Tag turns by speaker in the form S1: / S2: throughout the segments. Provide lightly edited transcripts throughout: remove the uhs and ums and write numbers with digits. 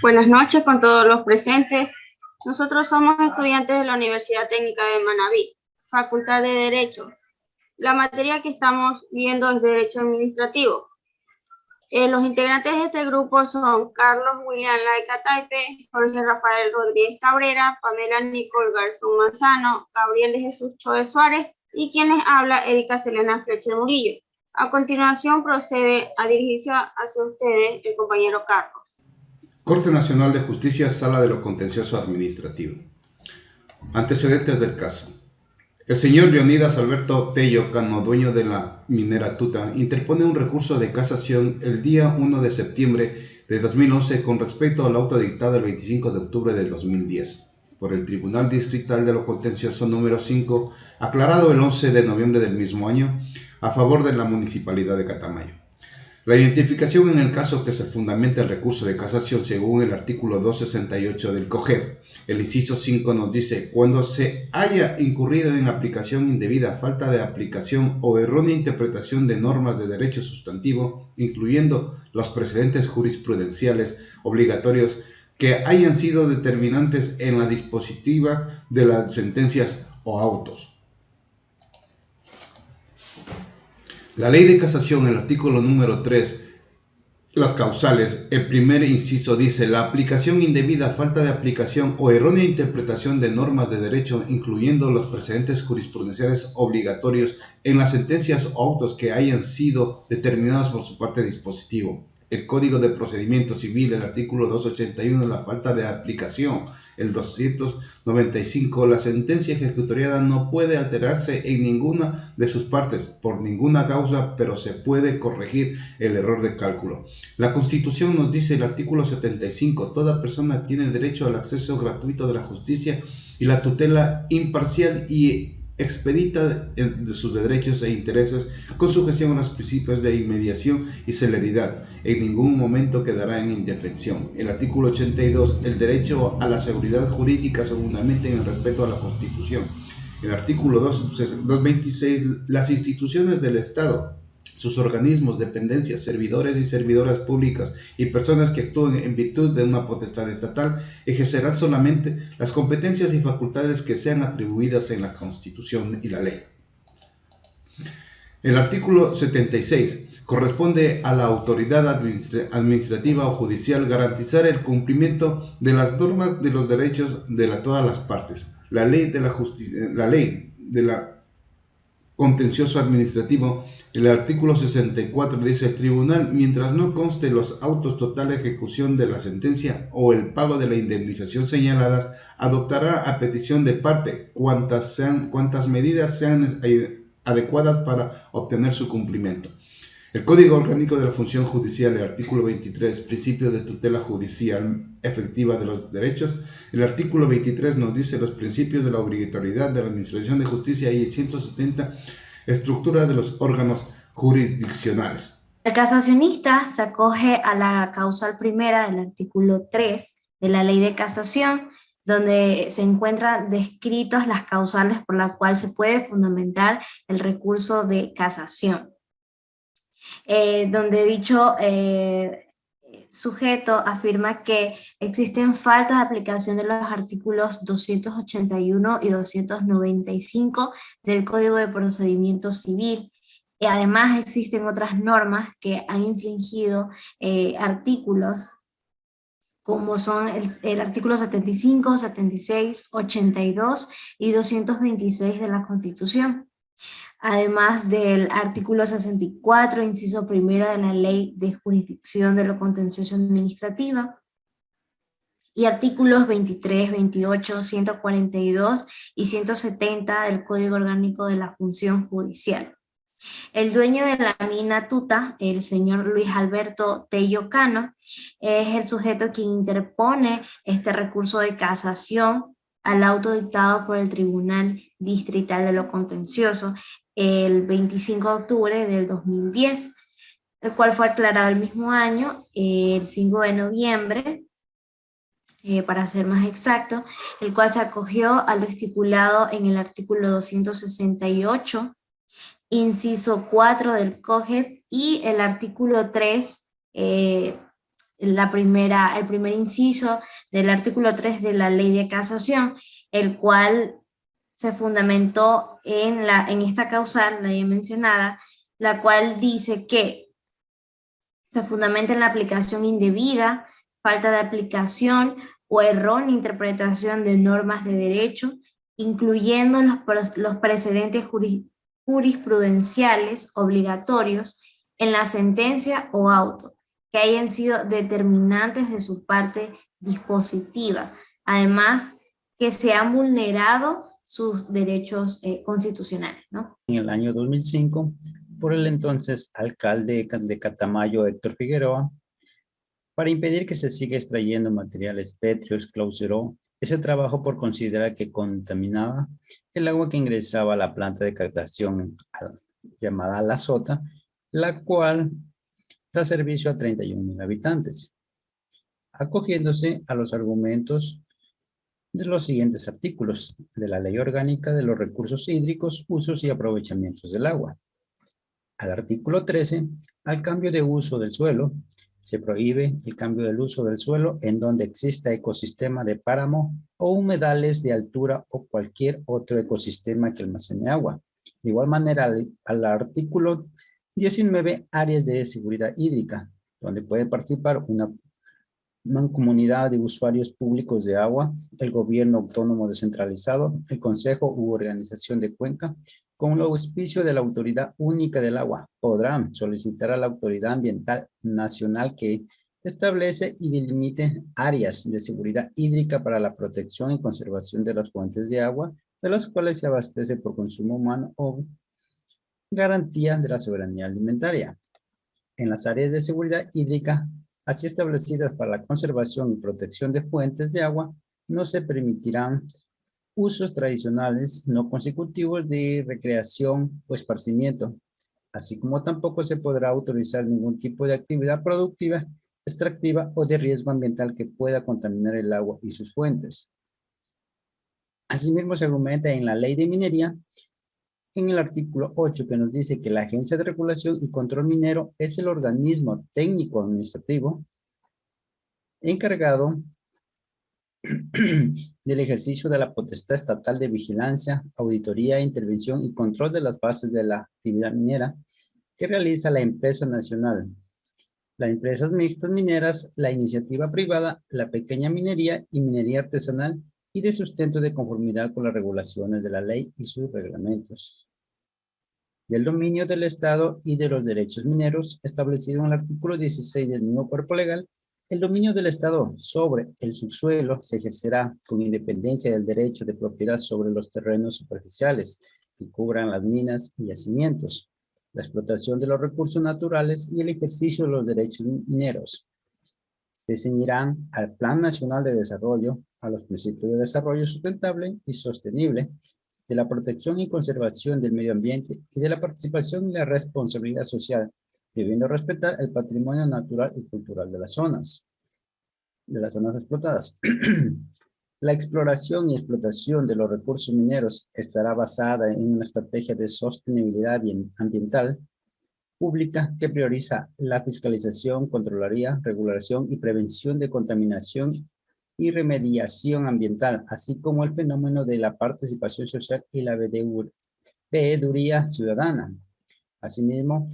S1: Buenas noches con todos los presentes. Nosotros somos estudiantes de la Universidad Técnica de Manabí, Facultad de Derecho. La materia que estamos viendo es Derecho Administrativo. Los integrantes de este grupo son Carlos William Laica Taipe, Jorge Rafael Rodríguez Cabrera, Pamela Nicole Garzón Manzano, Gabriel de Jesús Choe Suárez y quienes habla Erika Selena Fletcher Murillo. A continuación procede a dirigirse hacia ustedes el compañero Carlos.
S2: Corte Nacional de Justicia, Sala de lo Contencioso Administrativo. Antecedentes del caso. El señor Leonidas Alberto Tello Cano, dueño de la minera Tuta, interpone un recurso de casación el día 1 de septiembre de 2011 con respecto al auto dictado el 25 de octubre del 2010 por el Tribunal Distrital de lo Contencioso número 5, aclarado el 11 de noviembre del mismo año, a favor de la Municipalidad de Catamayo. La identificación en el caso que se fundamenta el recurso de casación según el artículo 268 del COGEF, el inciso 5 nos dice: cuando se haya incurrido en aplicación indebida, falta de aplicación o errónea interpretación de normas de derecho sustantivo, incluyendo los precedentes jurisprudenciales obligatorios que hayan sido determinantes en la dispositiva de las sentencias o autos. La ley de casación, el artículo número 3, las causales, el primer inciso dice: la aplicación indebida, falta de aplicación o errónea interpretación de normas de derecho, incluyendo los precedentes jurisprudenciales obligatorios en las sentencias o autos que hayan sido determinados por su parte dispositivo. El Código de Procedimiento Civil, el artículo 281, la falta de aplicación, el 295, la sentencia ejecutoriada no puede alterarse en ninguna de sus partes por ninguna causa, pero se puede corregir el error de cálculo. La Constitución nos dice, el artículo 75, toda persona tiene derecho al acceso gratuito de la justicia y la tutela imparcial y expedita de sus derechos e intereses con sujeción a los principios de inmediación y celeridad. En ningún momento quedará en indefensión. El artículo 82, el derecho a la seguridad jurídica se fundamenta en el respeto a la Constitución. El artículo 226, las instituciones del Estado, sus organismos, dependencias, servidores y servidoras públicas y personas que actúen en virtud de una potestad estatal ejercerán solamente las competencias y facultades que sean atribuidas en la Constitución y la ley. El artículo 76 corresponde a la autoridad administrativa o judicial garantizar el cumplimiento de las normas de los derechos de todas las partes. La ley de la contencioso administrativo, el artículo 64 dice: el tribunal, mientras no conste los autos total ejecución de la sentencia o el pago de la indemnización señaladas, adoptará a petición de parte cuantas medidas sean adecuadas para obtener su cumplimiento. El Código Orgánico de la Función Judicial, el artículo 23, principio de tutela judicial efectiva de los derechos. El artículo 23 nos dice los principios de la obligatoriedad de la administración de justicia y el 170, estructura de los órganos jurisdiccionales.
S3: El casacionista se acoge a la causal primera del artículo 3 de la Ley de Casación, donde se encuentran descritas las causales por las cuales se puede fundamentar el recurso de casación. Donde dicho sujeto afirma que existen faltas de aplicación de los artículos 281 y 295 del Código de Procedimiento Civil. Y además existen otras normas que han infringido artículos como son el artículo 75, 76, 82 y 226 de la Constitución. Además del artículo 64, inciso primero de la Ley de Jurisdicción de lo Contencioso Administrativa, y artículos 23, 28, 142 y 170 del Código Orgánico de la Función Judicial. El dueño de la mina Tuta, el señor Luis Alberto Tello Cano, es el sujeto quien interpone este recurso de casación al auto dictado por el Tribunal Distrital de lo Contencioso el 25 de octubre del 2010, el cual fue aclarado el mismo año, el 5 de noviembre, para ser más exacto, el cual se acogió a lo estipulado en el artículo 268, inciso 4 del COGEP, y el artículo 3 el primer inciso del artículo 3 de la Ley de Casación, el cual se fundamentó en esta causal, la ya mencionada, la cual dice que se fundamenta en la aplicación indebida, falta de aplicación o errónea interpretación de normas de derecho, incluyendo los precedentes jurisprudenciales obligatorios en la sentencia o auto, que hayan sido determinantes de su parte dispositiva. Además, que se han vulnerado sus derechos constitucionales, ¿no?
S4: En el año 2005, por el entonces alcalde de Catamayo, Héctor Figueroa, para impedir que se siga extrayendo materiales pétreos, clausuró ese trabajo por considerar que contaminaba el agua que ingresaba a la planta de captación llamada La Sota, la cual da servicio a 31,000 habitantes, acogiéndose a los argumentos de los siguientes artículos de la Ley Orgánica de los Recursos Hídricos, Usos y Aprovechamientos del Agua. Al artículo 13, al cambio de uso del suelo, se prohíbe el cambio del uso del suelo en donde exista ecosistema de páramo o humedales de altura o cualquier otro ecosistema que almacene agua. De igual manera, al artículo 19, áreas de seguridad hídrica, donde puede participar una mancomunidad de usuarios públicos de agua, el gobierno autónomo descentralizado, el consejo u organización de cuenca, con el auspicio de la Autoridad Única del Agua, podrán solicitar a la Autoridad Ambiental Nacional que establece y delimite áreas de seguridad hídrica para la protección y conservación de las fuentes de agua, de las cuales se abastece por consumo humano o garantía de la soberanía alimentaria. En las áreas de seguridad hídrica, así establecidas para la conservación y protección de fuentes de agua, no se permitirán usos tradicionales no consecutivos de recreación o esparcimiento, así como tampoco se podrá autorizar ningún tipo de actividad productiva, extractiva o de riesgo ambiental que pueda contaminar el agua y sus fuentes. Asimismo, se argumenta en la Ley de Minería, en el artículo 8, que nos dice que la Agencia de Regulación y Control Minero es el organismo técnico administrativo encargado del ejercicio de la potestad estatal de vigilancia, auditoría, intervención y control de las bases de la actividad minera que realiza la empresa nacional, las empresas mixtas mineras, la iniciativa privada, la pequeña minería y minería artesanal y de sustento de conformidad con las regulaciones de la ley y sus reglamentos. Del dominio del Estado y de los derechos mineros establecido en el artículo 16 del mismo cuerpo legal, el dominio del Estado sobre el subsuelo se ejercerá con independencia del derecho de propiedad sobre los terrenos superficiales que cubran las minas y yacimientos, la explotación de los recursos naturales y el ejercicio de los derechos mineros. Se ceñirán al Plan Nacional de Desarrollo, a los principios de desarrollo sustentable y sostenible, de la protección y conservación del medio ambiente y de la participación y la responsabilidad social, debiendo respetar el patrimonio natural y cultural de las zonas explotadas. La exploración y explotación de los recursos mineros estará basada en una estrategia de sostenibilidad ambiental pública que prioriza la fiscalización, controlaría, regulación y prevención de contaminación y remediación ambiental, así como el fenómeno de la participación social y la veeduría ciudadana. Asimismo,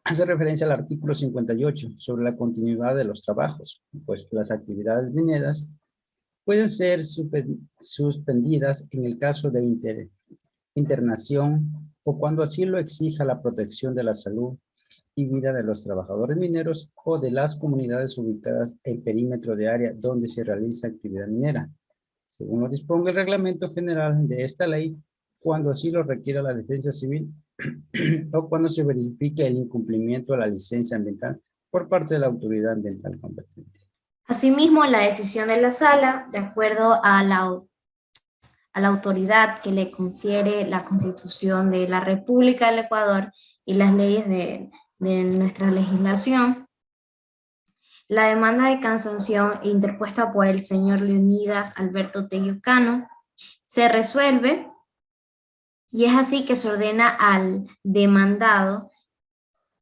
S4: hace referencia al artículo 58 sobre la continuidad de los trabajos, pues las actividades mineras pueden ser suspendidas en el caso de internación o cuando así lo exija la protección de la salud y vida de los trabajadores mineros o de las comunidades ubicadas en perímetro de área donde se realiza actividad minera, según lo disponga el reglamento general de esta ley, cuando así lo requiera la defensa civil o cuando se verifique el incumplimiento a la licencia ambiental por parte de la autoridad ambiental competente.
S3: Asimismo, la decisión de la sala, de acuerdo a la autoridad que le confiere la Constitución de la República del Ecuador y las leyes de nuestra legislación, la demanda de casación interpuesta por el señor Leonidas Alberto Tello Cano se resuelve y es así que se ordena al demandado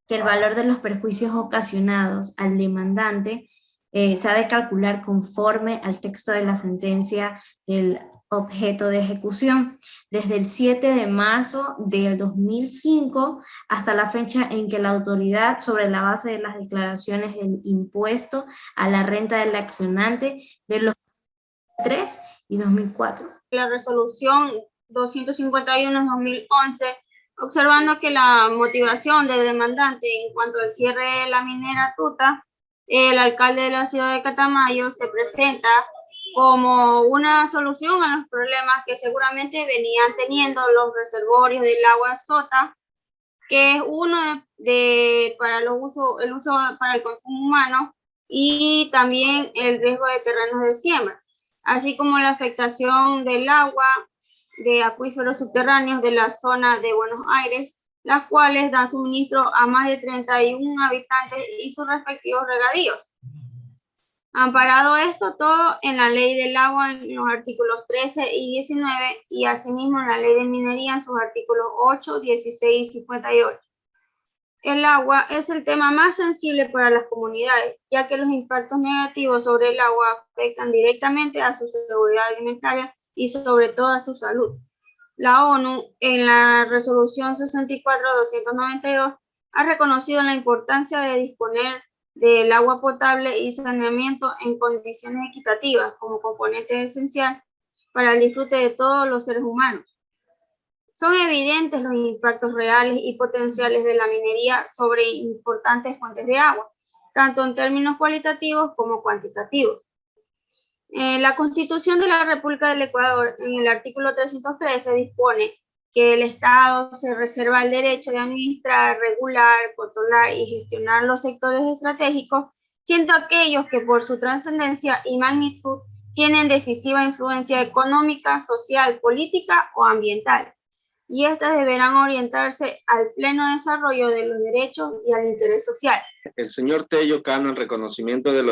S3: que el valor de los perjuicios ocasionados al demandante se ha de calcular conforme al texto de la sentencia del objeto de ejecución, desde el 7 de marzo del 2005 hasta la fecha en que la autoridad, sobre la base de las declaraciones del impuesto a la renta del accionante de los 2003 y 2004.
S1: La resolución 251/2011, observando que la motivación del demandante en cuanto al cierre de la minera Tuta, el alcalde de la ciudad de Catamayo se presenta como una solución a los problemas que seguramente venían teniendo los reservorios del agua sota, que es uno para el uso para el consumo humano, y también el riesgo de terrenos de siembra, así como la afectación del agua de acuíferos subterráneos de la zona de Buenos Aires, las cuales dan suministro a más de 31 habitantes y sus respectivos regadíos. Amparado esto todo en la Ley del Agua en los artículos 13 y 19 y asimismo en la Ley de Minería en sus artículos 8, 16 y 58. El agua es el tema más sensible para las comunidades, ya que los impactos negativos sobre el agua afectan directamente a su seguridad alimentaria y sobre todo a su salud. La ONU, en la resolución 64/292, ha reconocido la importancia de disponer del agua potable y saneamiento en condiciones equitativas como componente esencial para el disfrute de todos los seres humanos. Son evidentes los impactos reales y potenciales de la minería sobre importantes fuentes de agua, tanto en términos cualitativos como cuantitativos. La Constitución de la República del Ecuador, en el artículo 313, dispone que el Estado se reserva el derecho de administrar, regular, controlar y gestionar los sectores estratégicos, siendo aquellos que por su trascendencia y magnitud tienen decisiva influencia económica, social, política o ambiental, y estas deberán orientarse al pleno desarrollo de los derechos y al interés social.
S5: El señor Tello Cano, en reconocimiento de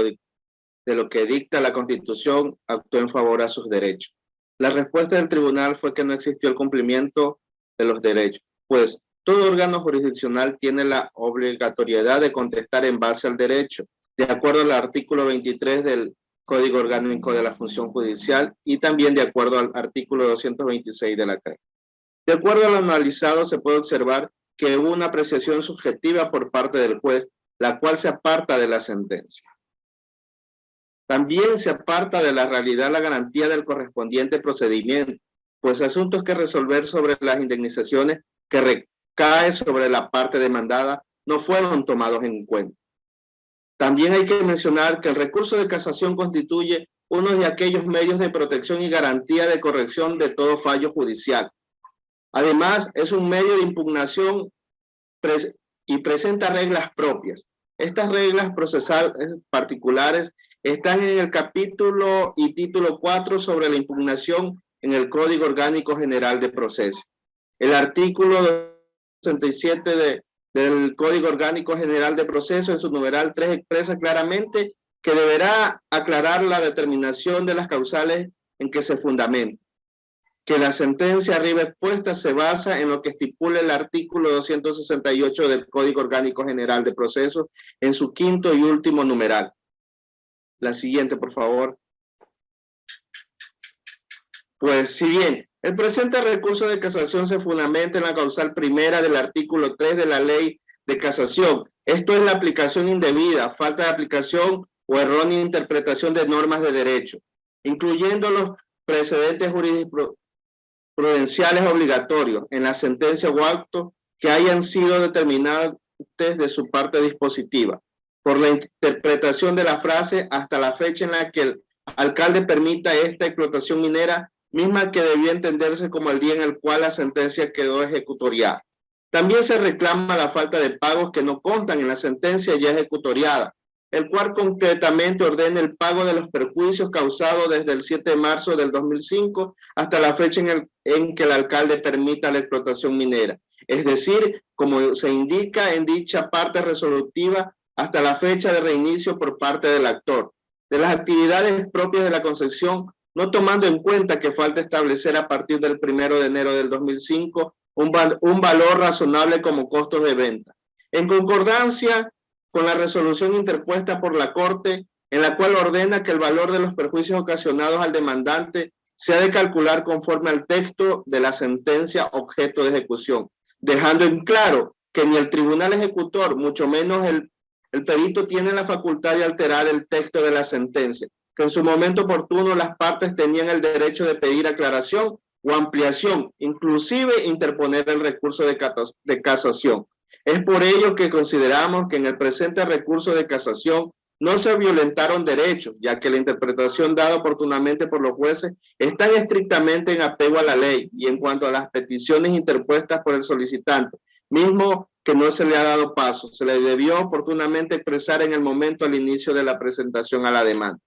S5: lo que dicta la Constitución, actuó en favor a sus derechos. La respuesta del tribunal fue que no existió el cumplimiento de los derechos, pues todo órgano jurisdiccional tiene la obligatoriedad de contestar en base al derecho, de acuerdo al artículo 23 del Código Orgánico de la Función Judicial y también de acuerdo al artículo 226 de la CRE. De acuerdo a lo analizado, se puede observar que hubo una apreciación subjetiva por parte del juez, la cual se aparta de la sentencia. También se aparta de la realidad la garantía del correspondiente procedimiento, pues asuntos que resolver sobre las indemnizaciones que recae sobre la parte demandada no fueron tomados en cuenta. También hay que mencionar que el recurso de casación constituye uno de aquellos medios de protección y garantía de corrección de todo fallo judicial. Además, es un medio de impugnación y presenta reglas propias. Estas reglas procesales particulares están en el capítulo y título 4 sobre la impugnación en el Código Orgánico General de Proceso. El artículo 67 del Código Orgánico General de Proceso, en su numeral 3, expresa claramente que deberá aclarar la determinación de las causales en que se fundamenta. Que la sentencia arriba expuesta se basa en lo que estipula el artículo 268 del Código Orgánico General de Proceso en su quinto y último numeral. La siguiente, por favor. Pues, si bien el presente recurso de casación se fundamenta en la causal primera del artículo 3 de la Ley de Casación, esto es la aplicación indebida, falta de aplicación o errónea interpretación de normas de derecho, incluyendo los precedentes jurisprudenciales obligatorios en la sentencia o acto que hayan sido determinados de su parte dispositiva, por la interpretación de la frase hasta la fecha en la que el alcalde permita esta explotación minera, misma que debía entenderse como el día en el cual la sentencia quedó ejecutoriada. También se reclama la falta de pagos que no constan en la sentencia ya ejecutoriada, el cual concretamente ordena el pago de los perjuicios causados desde el 7 de marzo del 2005 hasta la fecha en que el alcalde permita la explotación minera. Es decir, como se indica en dicha parte resolutiva, hasta la fecha de reinicio por parte del actor de las actividades propias de la concesión, no tomando en cuenta que falta establecer a partir del 1 de enero del 2005 un valor razonable como costos de venta. En concordancia con la resolución interpuesta por la Corte, en la cual ordena que el valor de los perjuicios ocasionados al demandante se ha de calcular conforme al texto de la sentencia objeto de ejecución, dejando en claro que ni el tribunal ejecutor, mucho menos el perito, tiene la facultad de alterar el texto de la sentencia, que en su momento oportuno las partes tenían el derecho de pedir aclaración o ampliación, inclusive interponer el recurso de casación. Es por ello que consideramos que en el presente recurso de casación no se violentaron derechos, ya que la interpretación dada oportunamente por los jueces está estrictamente en apego a la ley y en cuanto a las peticiones interpuestas por el solicitante, mismo que no se le ha dado paso, se le debió oportunamente expresar en el momento al inicio de la presentación a la demanda.